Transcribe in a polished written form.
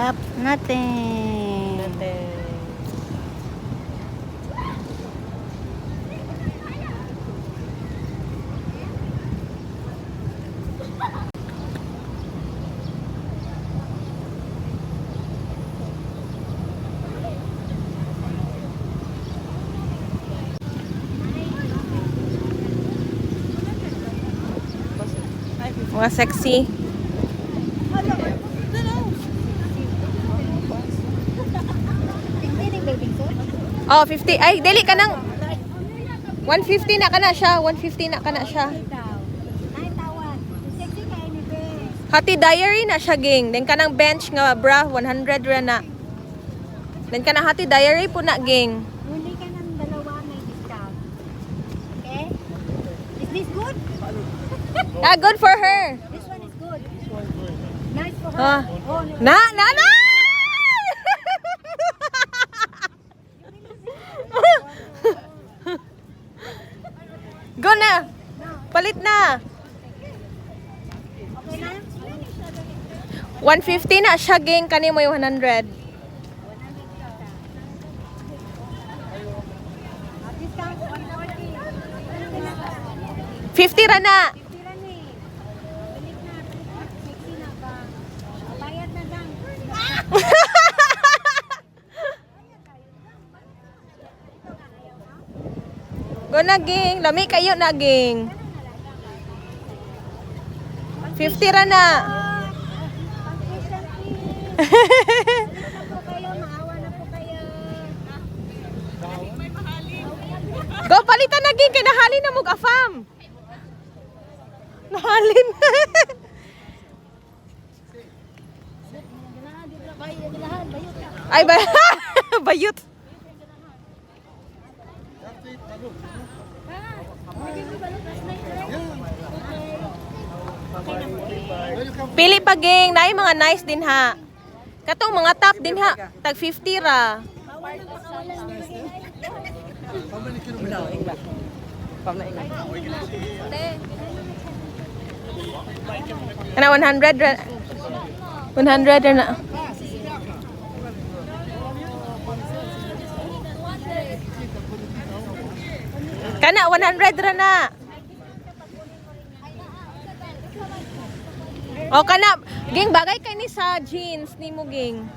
Yep, nothing. Mga sexy. Oh, 50. Ay, dili ka nang 150 na ka na siya. 150 na ka na siya. Hati diary na siya, ging. Then ka nang bench nga, bra. 100 ra na. Then ka na hati diary po na, ging. Huli ka ng dalawa, may discount. Okay? Is this good? Ah, good for her. This one is good. Nice for her. Ah. Oh, Na! Go na! Palit na! okay na? 150 na siya, ging. Kani mo yung 100. Discount 140. 50 ra na! Tira ni. Balik na. Sexy na ba? Bayad na lang. Go na, ging. Lami kayo na, ging. 50 ra na. Pang-Christian please. Balik na po kayo. Maawa na po kayo. Go, palitan na, ging. Kaya nahalin na mo, afam. Nahalin. Ay, bayot. Pili pa, ging. Naay mga nice din, ha. Katong mga top din, ha. Tag 50 ra. Kana 100 ra. 100 ra na. Kana 100 ra na. O kana, ging bagay kay ni sa jeans ni mo, ging.